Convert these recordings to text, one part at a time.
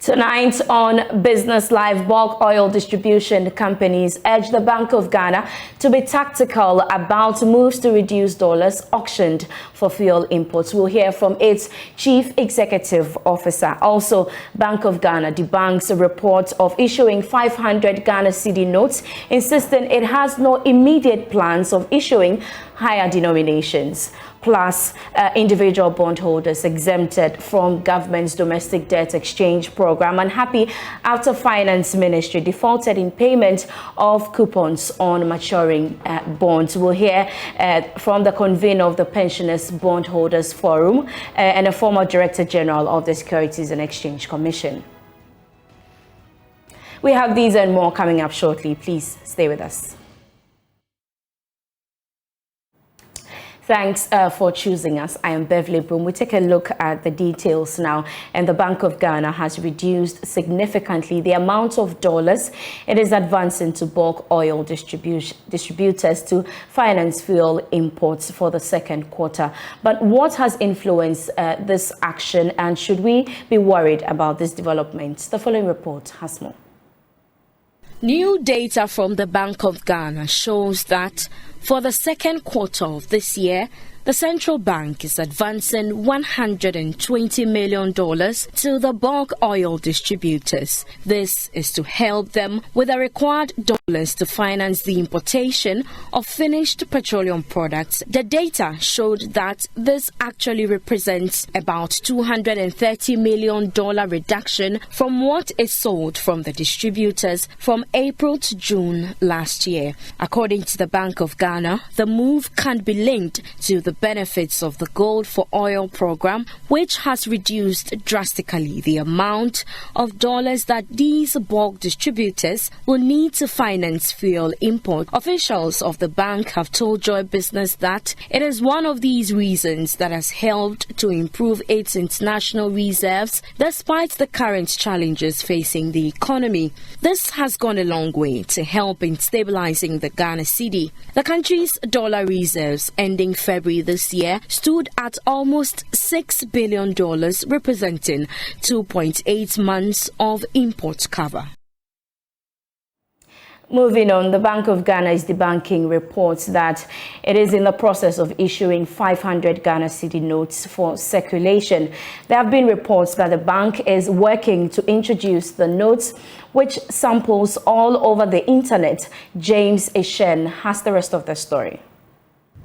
Tonight on Business Live, bulk oil distribution companies urge the Bank of Ghana to be tactical about moves to reduce dollars auctioned for fuel imports. We'll hear from its Chief Executive Officer. Also, Bank of Ghana debunks a report of issuing 500 Ghana cedi notes, insisting it has no immediate plans of issuing higher denominations. Plus, individual bondholders exempted from government's domestic debt exchange program unhappy after Finance Ministry defaulted in payment of coupons on maturing bonds. We'll hear from the convener of the Pensioners Bondholders Forum and a former Director General of the Securities and Exchange Commission. We have these and more coming up shortly. Please stay with us. Thanks for choosing us. I am Beverly Broohm. We take a look at the details now, and the Bank of Ghana has reduced significantly the amount of dollars it is advancing to bulk oil distributors to finance fuel imports for the second quarter. But what has influenced this action, and should we be worried about this development? The following report has more. New data from the Bank of Ghana shows that for the second quarter of this year, the central bank is advancing $120 million to the bulk oil distributors. This is to help them with the required dollars to finance the importation of finished petroleum products. The data showed that this actually represents about $230 million reduction from what is sold from the distributors from April to June last year. According to the Bank of Ghana, the move can be linked to the benefits of the Gold for Oil program, which has reduced drastically the amount of dollars that these bulk distributors will need to finance fuel import. Officials of the bank have told Joy Business that it is one of these reasons that has helped to improve its international reserves despite the current challenges facing the economy. This has gone a long way to help in stabilizing the Ghana cedi. The country's dollar reserves ending February this year stood at almost $6 billion, representing 2.8 months of import cover. Moving on, the Bank of Ghana is debunking reports that it is in the process of issuing 500 Ghana cedi notes for circulation. There have been reports that the bank is working to introduce the notes, which samples all over the internet. James Eshen has the rest of the story.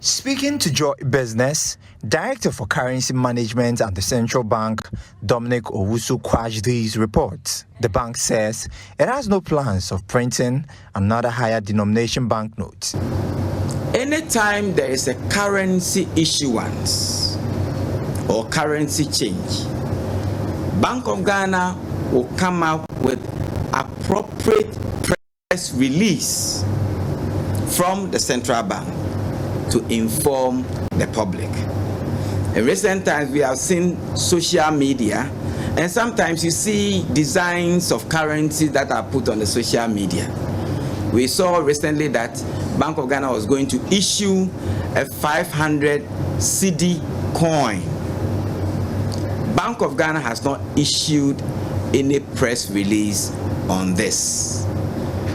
Speaking to Joy Business, Director for Currency Management at the Central Bank, Dominic Owusu, quashed these reports. The bank says it has no plans of printing another higher denomination banknote. Anytime there is a currency issuance or currency change, Bank of Ghana will come up with appropriate press release from the central bank to inform the public. In recent times, we have seen social media, and sometimes you see designs of currency that are put on the social media. We saw recently that Bank of Ghana was going to issue a 500 cedi coin. Bank of Ghana has not issued any press release on this.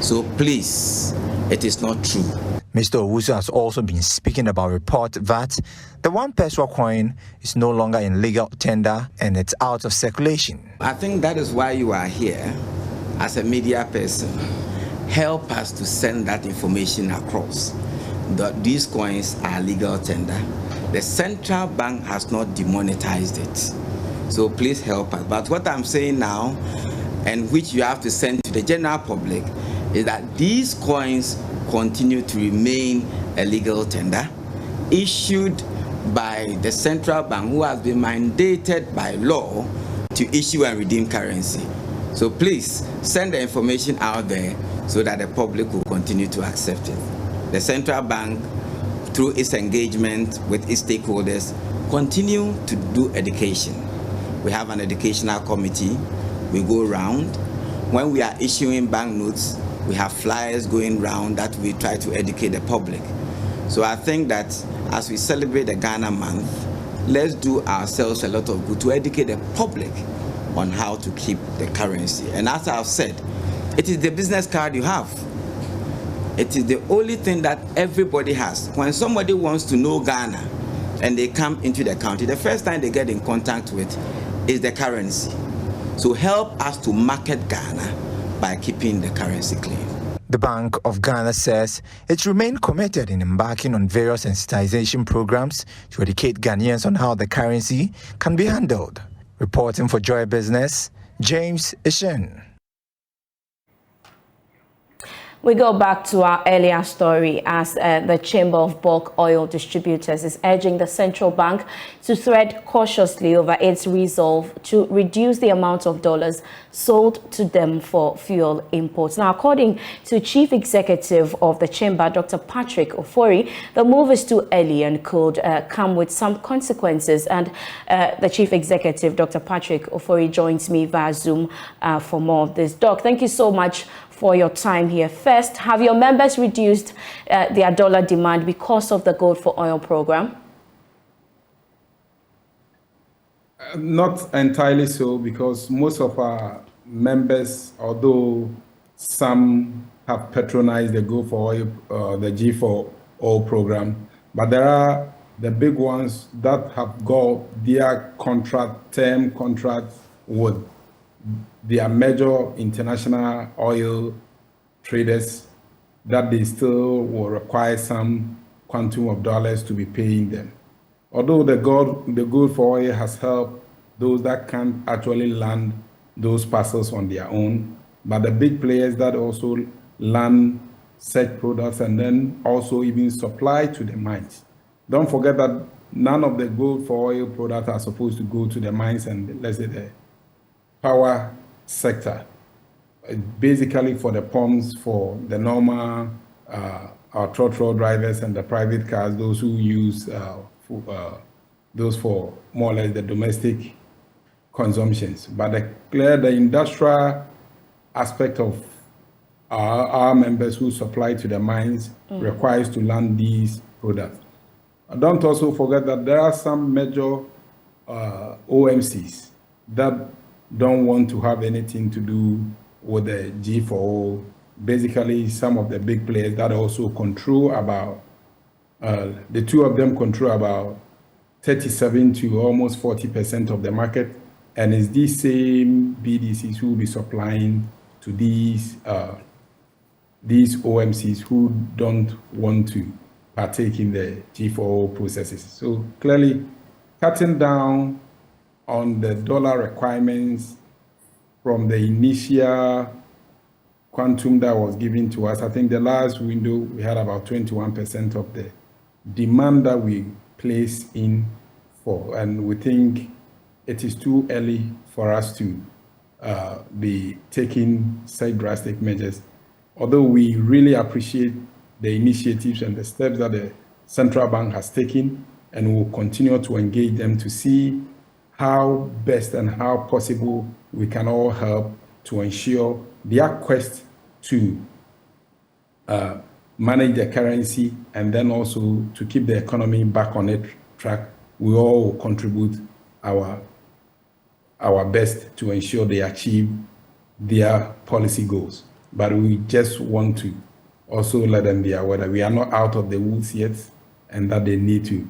So please, it is not true. Mr. Owusu has also been speaking about a report that the one peso coin is no longer in legal tender and it's out of circulation. I think that is why you are here as a media person. Help us to send that information across. That these coins are legal tender. The central bank has not demonetized it. So please help us. But what I'm saying now, and which you have to send to the general public, is that these coins continue to remain a legal tender issued by the central bank, who has been mandated by law to issue and redeem currency. So please send the information out there so that the public will continue to accept it. The central bank, through its engagement with its stakeholders, continue to do education. We have an educational committee. We go around. When we are issuing banknotes, we have flyers going around that we try to educate the public. So I think that as we celebrate the Ghana month, let's do ourselves a lot of good to educate the public on how to keep the currency. And as I've said, it is the business card you have. It is the only thing that everybody has. When somebody wants to know Ghana and they come into the country, the first time they get in contact with is the currency. So help us to market Ghana by keeping the currency clean. The Bank of Ghana says it remained committed in embarking on various sensitization programs to educate Ghanaians on how the currency can be handled. Reporting for Joy Business, James Ishen. We go back to our earlier story as the Chamber of Bulk Oil Distributors is urging the central bank to tread cautiously over its resolve to reduce the amount of dollars sold to them for fuel imports. Now, according to Chief Executive of the Chamber, Dr. Patrick Ofori, the move is too early and could come with some consequences. And the Chief Executive, Dr. Patrick Ofori, joins me via Zoom for more of this. Doc, thank you so much for your time here. First, have your members reduced their dollar demand because of the Gold for Oil program? Not entirely so, because most of our members, although some have patronized the Gold for Oil, the G4 Oil program, but there are the big ones that have got their term contracts with their major international oil traders that they still will require some quantum of dollars to be paying them. Although the Gold for Oil has helped those that can't actually land those parcels on their own, but the big players that also land such products and then also even supply to the mines. Don't forget that none of the Gold for Oil products are supposed to go to the mines and, let's say, the power sector. Basically for the pumps, for the normal our trotro drivers and the private cars, those who use those for more or less the domestic consumptions. But the industrial aspect of our members who supply to the mines requires to land these products. Don't also forget that there are some major OMCs that don't want to have anything to do with the G4O. Basically, some of the big players that also control about, the two of them control about 37 to almost 40% of the market. And it's these same BDCs who will be supplying to these OMCs who don't want to partake in the G4O processes. So clearly, cutting down on the dollar requirements from the initial quantum that was given to us. I think the last window we had about 21% of the demand that we placed in for, and we think it is too early for us to be taking such drastic measures. Although we really appreciate the initiatives and the steps that the central bank has taken, and will continue to engage them to see how best and how possible we can all help to ensure their quest to manage the currency and then also to keep the economy back on its track. We all will contribute our best to ensure they achieve their policy goals. But we just want to also let them be aware that we are not out of the woods yet and that they need to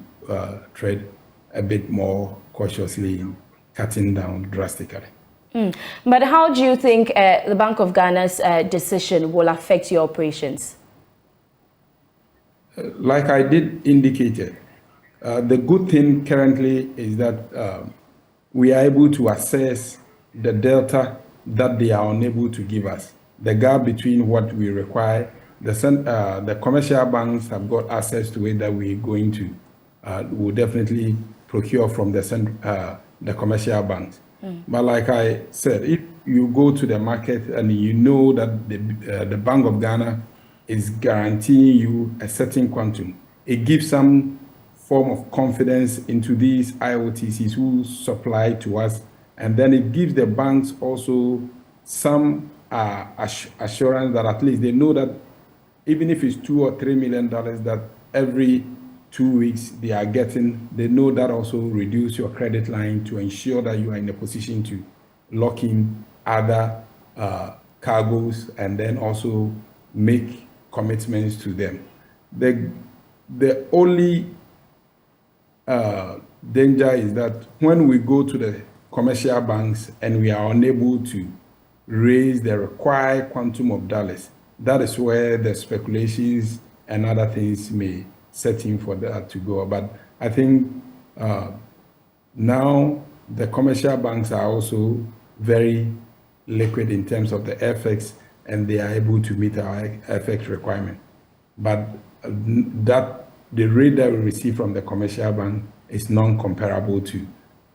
tread a bit more cautiously in cutting down drastically. But how do you think the Bank of Ghana's decision will affect your operations? Like I did indicate, the good thing currently is that we are able to assess the delta that they are unable to give us. The gap between what we require, the commercial banks have got access to it that we're going to, will definitely procure from the commercial banks. But like I said, if you go to the market and you know that the Bank of Ghana is guaranteeing you a certain quantum, it gives some form of confidence into these IOTCs who supply to us, and then it gives the banks also some assurance that at least they know that even if it's $2 or $3 million that every 2 weeks they are getting, they know that also reduce your credit line to ensure that you are in a position to lock in other cargoes and then also make commitments to them. The only danger is that when we go to the commercial banks and we are unable to raise the required quantum of dollars, that is where the speculations and other things may set in for that to go. But I think now the commercial banks are also very liquid in terms of the FX, and they are able to meet our FX requirement. But the rate that we receive from the commercial bank is non-comparable to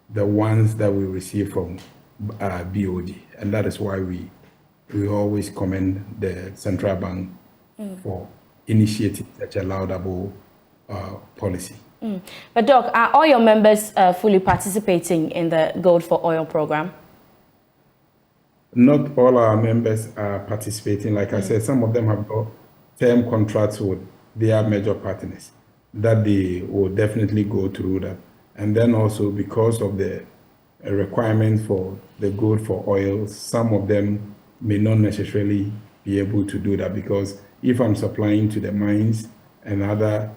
the ones that we receive from BOD, and that is why we always commend the central bank for initiating such a laudable policy. But Doc, are all your members fully participating in the Gold for Oil program? Not all our members are participating. Like I said, some of them have got term contracts with their major partners that they will definitely go through that. And then also because of the requirement for the Gold for Oil, some of them may not necessarily be able to do that, because if I'm supplying to the mines and other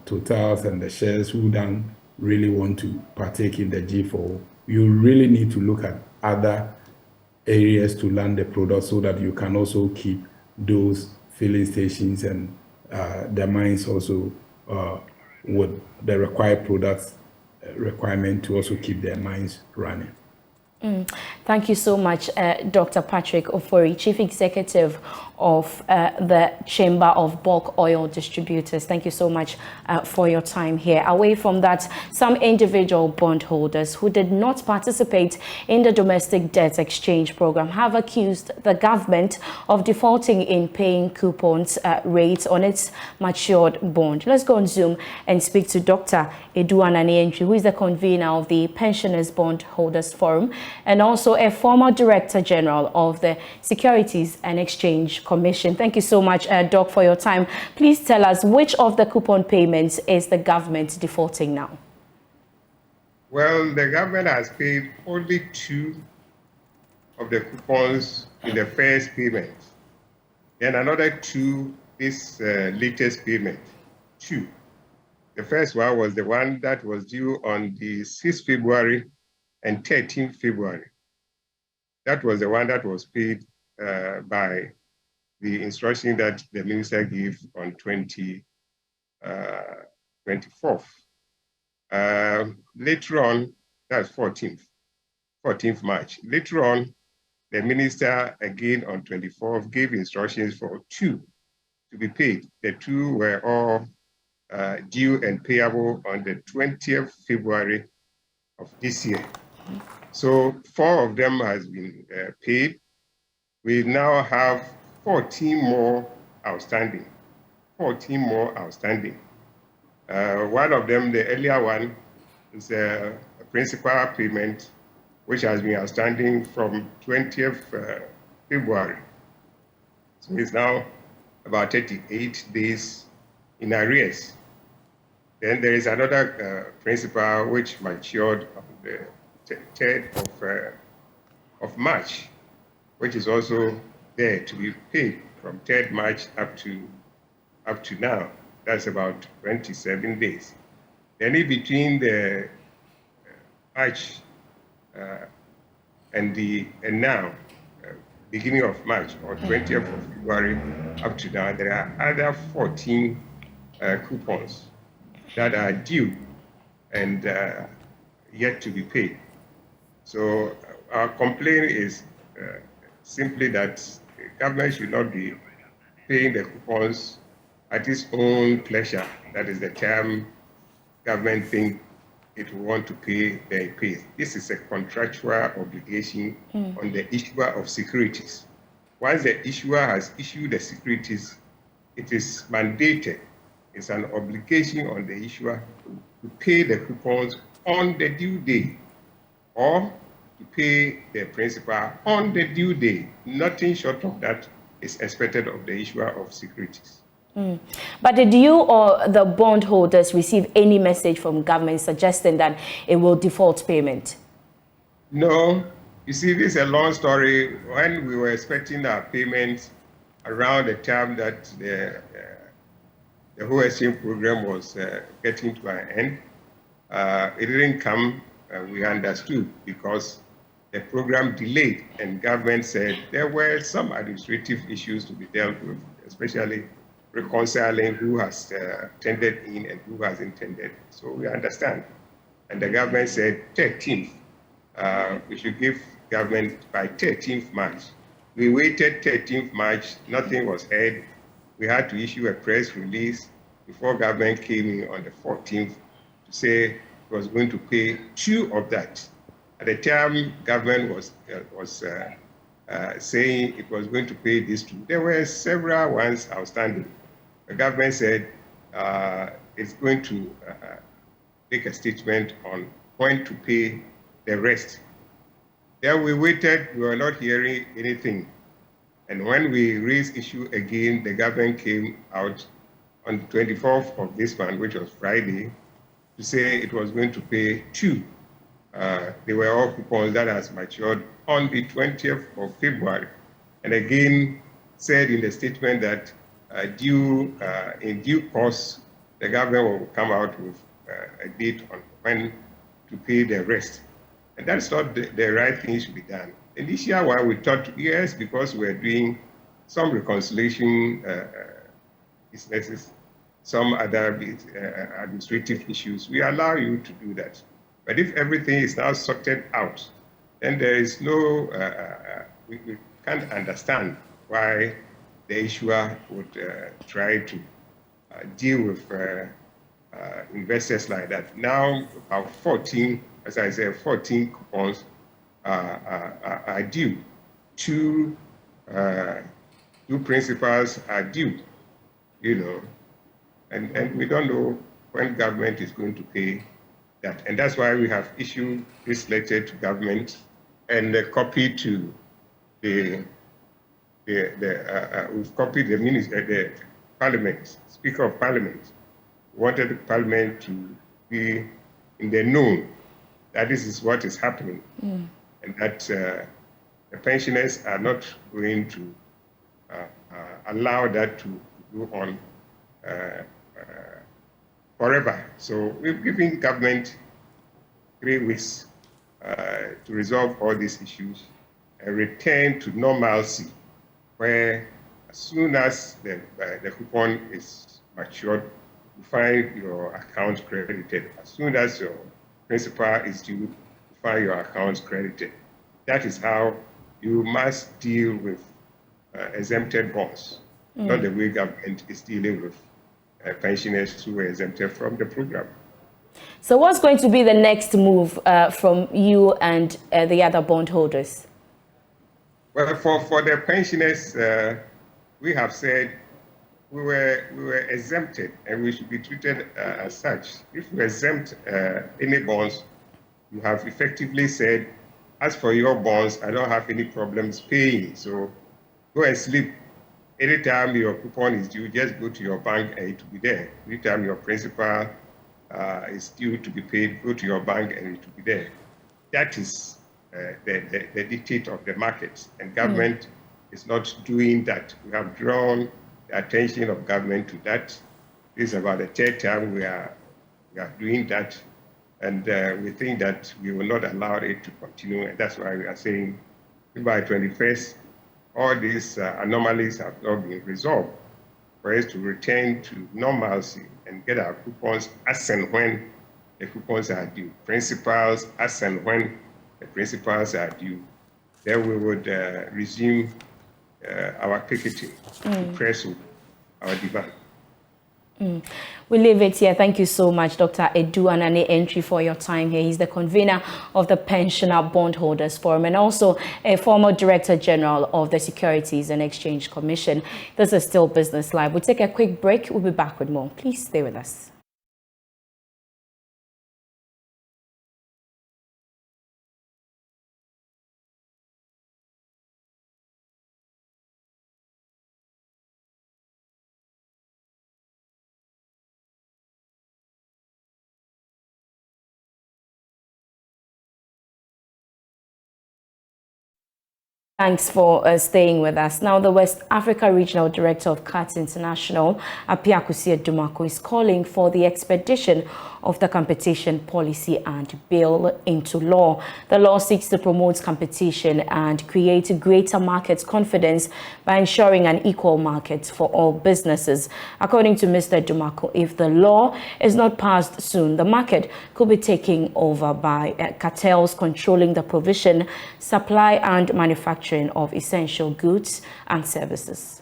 Totals and the shares who don't really want to partake in the G4, you really need to look at other areas to land the product so that you can also keep those filling stations and the mines also with the required products requirement to also keep their mines running. Thank you so much, Dr. Patrick Ofori, Chief Executive of the Chamber of Bulk Oil Distributors. Thank you so much for your time here. Away from that, some individual bondholders who did not participate in the domestic debt exchange program have accused the government of defaulting in paying coupons rates on its matured bond. Let's go on Zoom and speak to Dr. Eduanani, who is the convener of the Pensioners Bondholders Forum and also a former Director General of the Securities and Exchange Commission. Thank you so much, Doc, for your time. Please tell us, which of the coupon payments is the government defaulting now? Well, the government has paid only 2 of the coupons in the first payment, and another 2 this latest payment. 2. The first one was the one that was due on the 6th February and 13th February. That was the one that was paid by the instruction that the minister gave on 24th. Later on, that's 14th March. Later on, the minister again on 24th gave instructions for 2 to be paid. The 2 were all due and payable on the 20th February of this year. So 4 of them has been paid. We now have 14 more outstanding. 14 more outstanding. One of them, the earlier one, is a principal payment, which has been outstanding from 20th February. So it's now about 38 days in arrears. Then there is another principal which matured on the 3rd of March, which is also there to be paid from 3rd March up to now. That's about 27 days. Then in between the March and now, beginning of March or 20th of February up to now, there are other 14 coupons that are due and yet to be paid. So our complaint is simply that the government should not be paying the coupons at its own pleasure. That is the term government think it will want to pay, then it pays. This is a contractual obligation on the issuer of securities. Once the issuer has issued the securities, it is mandated. It's an obligation on the issuer to pay the coupons on the due date, or to pay the principal on the due date. Nothing short of that is expected of the issuer of securities. But did you or the bondholders receive any message from government suggesting that it will default payment? No, you see, this is a long story. When we were expecting our payments around the time that the whole exchange program was getting to an end, it didn't come. We understood because the program delayed, and government said there were some administrative issues to be dealt with, especially reconciling who has tendered in and who hasn't tendered. So we understand. And the government said 13th. We should give government by 13th March. We waited 13th March, nothing was heard. We had to issue a press release before government came in on the 14th to say it was going to pay 2 of that. At the time, government was saying it was going to pay these 2. There were several ones outstanding. The government said it's going to make a statement on when to pay the rest. Then we waited, we were not hearing anything. And when we raised issue again, the government came out on the 24th of this month, which was Friday, to say it was going to pay 2. They were all coupons that has matured on the 20th of February. And again, said in the statement that in due course, the government will come out with a date on when to pay the rest. And that's not the right thing should be done. Initially, while we thought, yes, because we're doing some reconciliation businesses, some other administrative issues, we allow you to do that. But if everything is now sorted out, then there is no, we can't understand why the issuer would try to deal with investors like that. Now, about 14, as I said, 14 coupons are due. 2 principals are due, and we don't know when government is going to pay that. And that's why we have issued this letter to government and a copy to we've copied the minister, the Parliament, Speaker of Parliament. We wanted the Parliament to be in the know that this is what is happening, and that the pensioners are not going to allow that to go on forever. So we've given government 3 weeks to resolve all these issues and return to normalcy, where as soon as the coupon is matured, you find your account credited. As soon as your principal is due, you find your account credited. That is how you must deal with exempted bonds, not the way government is dealing with pensioners who were exempted from the program. So what's going to be the next move from you and the other bondholders? Well, for the pensioners, we have said we were exempted, and we should be treated as such. If you exempt any bonds, you have effectively said, as for your bonds, I don't have any problems paying. So go and sleep. Anytime your coupon is due, just go to your bank and it will be there. Anytime your principal is due to be paid, go to your bank and it will be there. That is the dictate of the market, and government is not doing that. We have drawn the attention of government to that. This is about the 3rd time we are doing that, and we think that we will not allow it to continue, and that's why we are saying by 21st, all these anomalies have not been resolved for us to return to normalcy and get our coupons as and when the coupons are due. Principals as and when the principals are due. Then we would resume our picketing to press our demand. We leave it here. Thank you so much, Dr. Edu Anane Entry, for your time here. He's the convener of the Pensioner Bondholders Forum and also a former Director General of the Securities and Exchange Commission. This is still Business Live. We'll take a quick break. We'll be back with more. Please stay with us. Thanks for staying with us. Now, the West Africa Regional Director of CAT International, Apiakusi Dumako, is calling for the expedition of the competition policy and bill into law. The law seeks to promote competition and create greater market confidence by ensuring an equal market for all businesses. According to Mr. Dumako, if the law is not passed soon, the market could be taken over by cartels controlling the provision, supply and manufacturing of essential goods and services.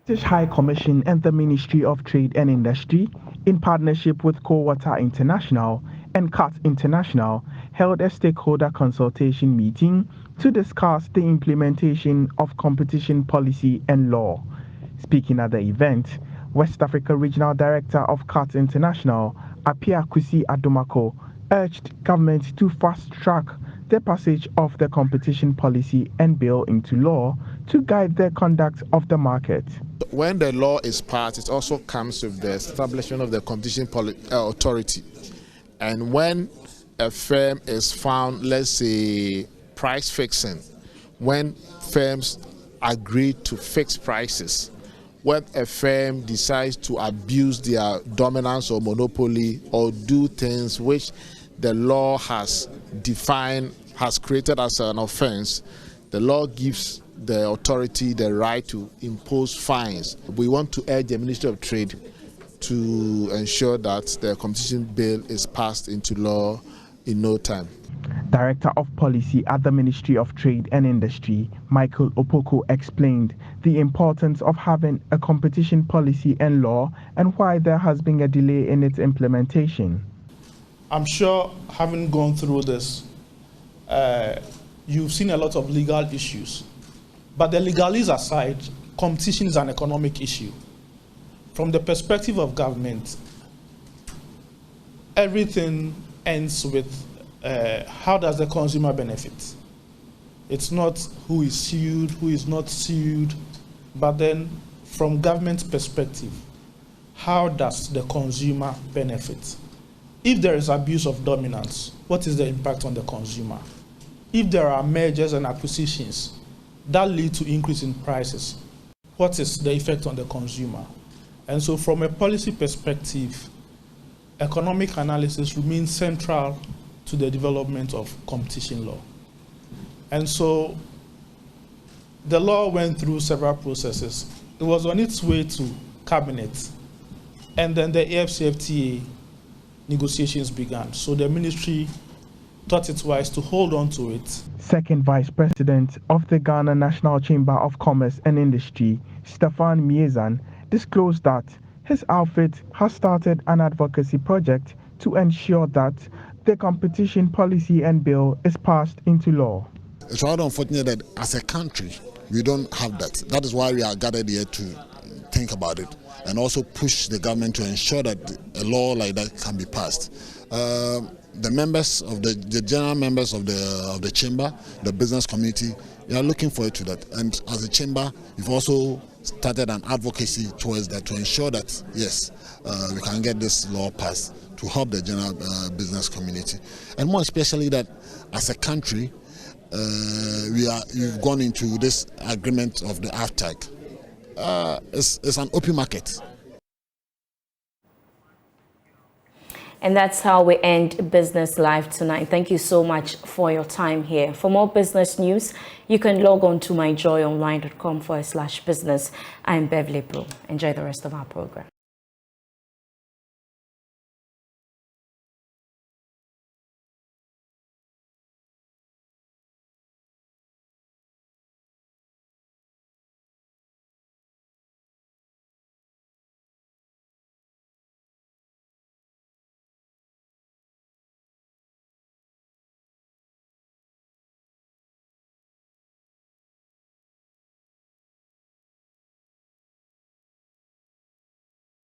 The British High Commission and the Ministry of Trade and Industry, in partnership with Co-Water International and CAT International, held a stakeholder consultation meeting to discuss the implementation of competition policy and law. Speaking at the event, West Africa Regional Director of CAT International, Apiakusi Dumako, urged government to fast-track the passage of the competition policy and bill into law to guide the conduct of the market. When the law is passed, it also comes with the establishment of the competition authority. And when a firm is found, let's say, price fixing, when firms agree to fix prices, when a firm decides to abuse their dominance or monopoly or do things which the law has defined, has created as an offense, the law gives the authority the right to impose fines. We want to urge the Ministry of Trade to ensure that the competition bill is passed into law in no time. Director of Policy at the Ministry of Trade and Industry, Michael Opoko, explained the importance of having a competition policy and law and why there has been a delay in its implementation. I'm sure, having gone through this, you've seen a lot of legal issues. But the legalese aside, competition is an economic issue. From the perspective of government, everything ends with how does the consumer benefit? It's not who is sued, who is not sued, but then from government's perspective, how does the consumer benefit? If there is abuse of dominance, what is the impact on the consumer? If there are mergers and acquisitions that lead to increase in prices, what is the effect on the consumer? And so from a policy perspective, economic analysis remains central to the development of competition law. And so the law went through several processes. It was on its way to cabinet, and then the AFCFTA negotiations began. So the ministry thought it wise to hold on to it. Second Vice President of the Ghana National Chamber of Commerce and Industry, Stefan Miezan, disclosed that his outfit has started an advocacy project to ensure that the competition policy and bill is passed into law. It's rather unfortunate that as a country, we don't have that. That is why we are gathered here to think about it and also push the government to ensure that a law like that can be passed. The members of the general members of the chamber, the business community, we are looking forward to that. And as a chamber, we've also started an advocacy towards that to ensure that yes, we can get this law passed to help the general business community, and more especially that as a country, we've gone into this agreement of the AFTAC. It's an open market. And that's how we end Business Live tonight. Thank you so much for your time here. For more business news, you can log on to myjoyonline.com/business. I'm Beverly Broohm. Enjoy the rest of our program.